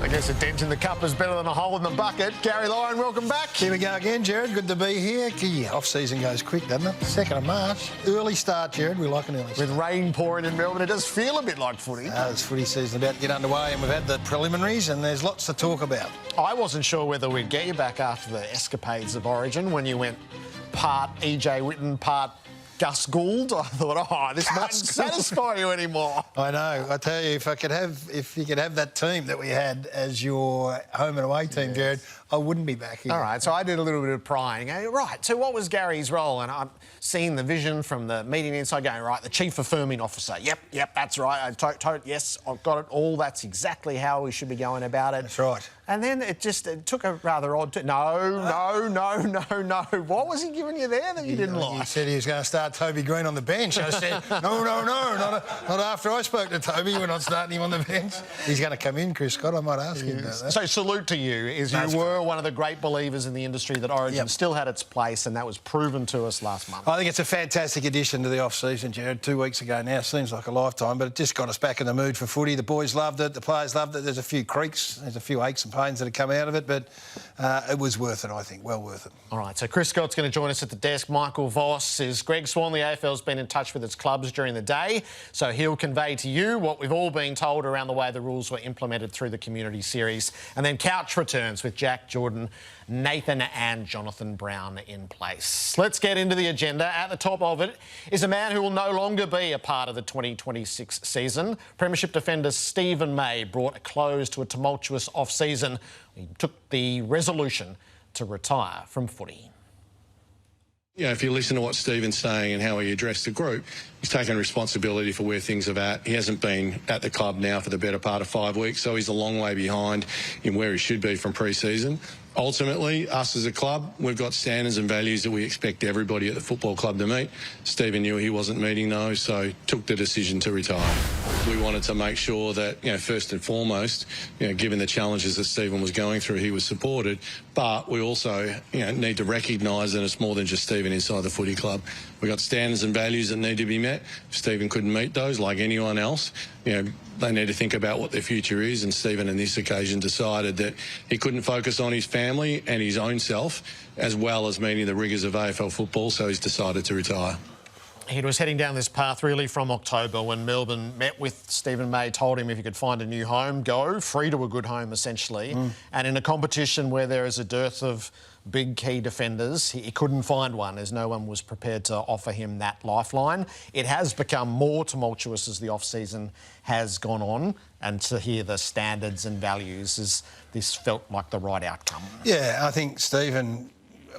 I guess a dent in the cup is better than a hole in the bucket. Garry Lyon, welcome back. Here we go again, Jared. Good to be here. Off-season goes quick, doesn't it? 2nd of March. Early start, Jared. We like an early start. With rain pouring in Melbourne, it does feel a bit like footy. It's footy season about to get underway, and we've had the preliminaries, and there's lots to talk about. I wasn't sure whether we'd get you back after the escapades of Origin when you went part EJ Whitten, part Gus Gould. I thought, this mightn't satisfy you anymore. I know. I tell you, if you could have that team that we had as your home and away team, Jared, I wouldn't be back here. All right, so I did a little bit of prying. Right, so what was Gary's role? And I'm seeing the vision from the meeting inside going, right, the chief affirming officer. Yep, that's right. Yes, I've got it all. That's exactly how we should be going about it. That's right. And then it took a rather odd... No. What was he giving you there that you didn't like? He said he was going to start Toby Green on the bench. I said, no, not after I spoke to Toby. We're not starting him on the bench. He's going to come in, Chris Scott. I might ask him about that. So salute to you, you were one of the great believers in the industry that Origin still had its place, and that was proven to us last month. I think it's a fantastic addition to the off-season, Jared. 2 weeks ago now, seems like a lifetime, but it just got us back in the mood for footy. The boys loved it, the players loved it. There's a few creaks, there's a few aches and pains that have come out of it, but it was worth it, I think, well worth it. All right, so Chris Scott's going to join us at the desk. Michael Voss is Greg Swan. The AFL's been in touch with its clubs during the day, so he'll convey to you what we've all been told around the way the rules were implemented through the community series. And then Couch returns with Jack Jordan, Nathan and Jonathan Brown in place. Let's get into the agenda. At the top of it is a man who will no longer be a part of the 2026 season. Premiership defender Stephen May brought a close to a tumultuous off-season. He took the resolution to retire from footy. Yeah, if you listen to what Stephen's saying and how he addressed the group, he's taken responsibility for where things are at. He hasn't been at the club now for the better part of 5 weeks, so he's a long way behind in where he should be from pre-season. Ultimately, us as a club, we've got standards and values that we expect everybody at the football club to meet. Stephen knew he wasn't meeting those, so took the decision to retire. We wanted to make sure that, first and foremost, given the challenges that Stephen was going through, he was supported. But we also, need to recognise that it's more than just Stephen inside the footy club. We've got standards and values that need to be met. If Stephen couldn't meet those, like anyone else, they need to think about what their future is, and Stephen on this occasion decided that he couldn't focus on his family and his own self as well as meeting the rigours of AFL football, so he's decided to retire. He was heading down this path really from October when Melbourne met with Stephen May, told him if he could find a new home, go, free to a good home essentially. And in a competition where there is a dearth of big key defenders, he couldn't find one as no one was prepared to offer him that lifeline. It has become more tumultuous as the off-season has gone on, and to hear the standards and values, this felt like the right outcome. Yeah, I think Stephen,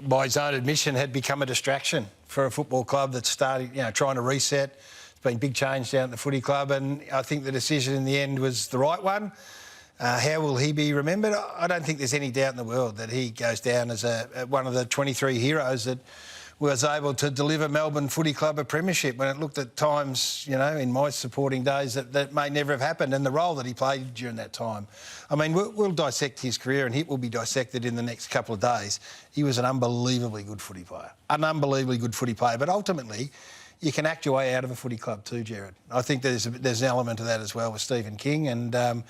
by his own admission, had become a distraction for a football club that's starting, trying to reset. It's been big change down at the footy club, and I think the decision in the end was the right one. How will he be remembered? I don't think there's any doubt in the world that he goes down as one of the 23 heroes that was able to deliver Melbourne Footy Club a premiership when it looked at times, in my supporting days that may never have happened, and the role that he played during that time. I mean, we'll dissect his career, and it will be dissected in the next couple of days. He was an unbelievably good footy player. But ultimately, you can act your way out of a footy club too, Jared. I think there's an element of that as well with Stephen King, and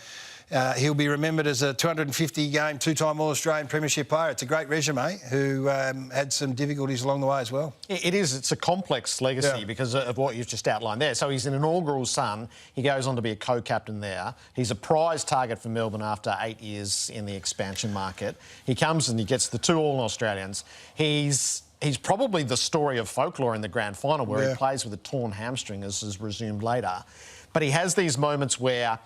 he'll be remembered as a 250-game, two-time All-Australian premiership player. It's a great resume who had some difficulties along the way as well. It is. It's a complex legacy because of what you've just outlined there. So he's an inaugural son. He goes on to be a co-captain there. He's a prize target for Melbourne after 8 years in the expansion market. He comes and he gets the 2 All-Australians. He's probably the story of folklore in the grand final where he plays with a torn hamstring, as is resumed later. But he has these moments where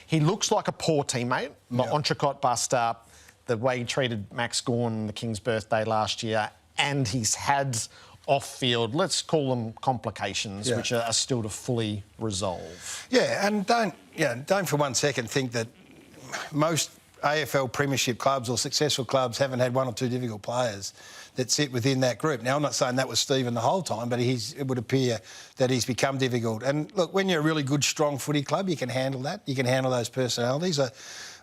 he looks like a poor teammate, the entrecôte bust-up, the way he treated Max Gawn on the King's birthday last year, and he's had off-field, let's call them complications, which are still to fully resolve. Yeah, and don't for 1 second think that most AFL premiership clubs or successful clubs haven't had 1 or 2 difficult players that sit within that group. Now, I'm not saying that was Stephen the whole time, but it would appear that he's become difficult. And look, when you're a really good, strong footy club, you can handle that. You can handle those personalities.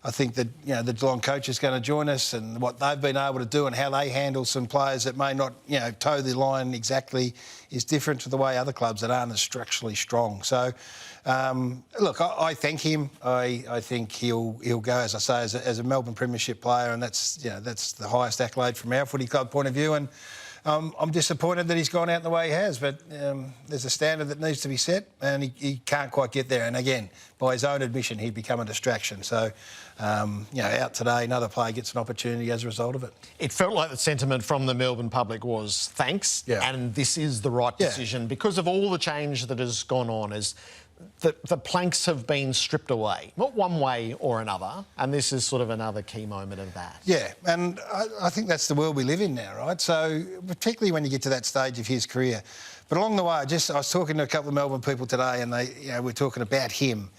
I think that, you know, the Geelong coach is going to join us, and what they've been able to do and how they handle some players that may not, you know, toe the line exactly is different to the way other clubs that aren't as structurally strong. So, look, I thank him. I think he'll go, as I say, as a Melbourne Premiership player, and that's, you know, that's the highest accolade from our footy club point of view. And I'm disappointed that he's gone out the way he has, but there's a standard that needs to be set, and he can't quite get there. And again, by his own admission, he'd become a distraction. So, you know, out today, another player gets an opportunity as a result of it. It felt like the sentiment from the Melbourne public was thanks, and this is the right decision because of all the change that has gone on. Is the planks have been stripped away, not one way or another, and this is sort of another key moment of that. Yeah, and I think that's the world we live in now, right? So particularly when you get to that stage of his career. But along the way, I was talking to a couple of Melbourne people today, and they, you know, we're talking about him,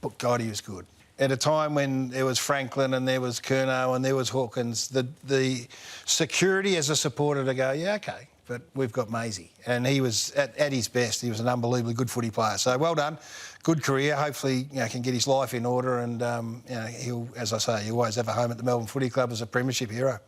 but God, he was good. At a time when there was Franklin and there was Curnow and there was Hawkins, the security as a supporter to go, yeah, okay, but we've got Maisie. And he was, at his best, he was an unbelievably good footy player. So well done, good career. Hopefully, you know, can get his life in order, and you know, he'll, as I say, he'll always have a home at the Melbourne Footy Club as a premiership hero.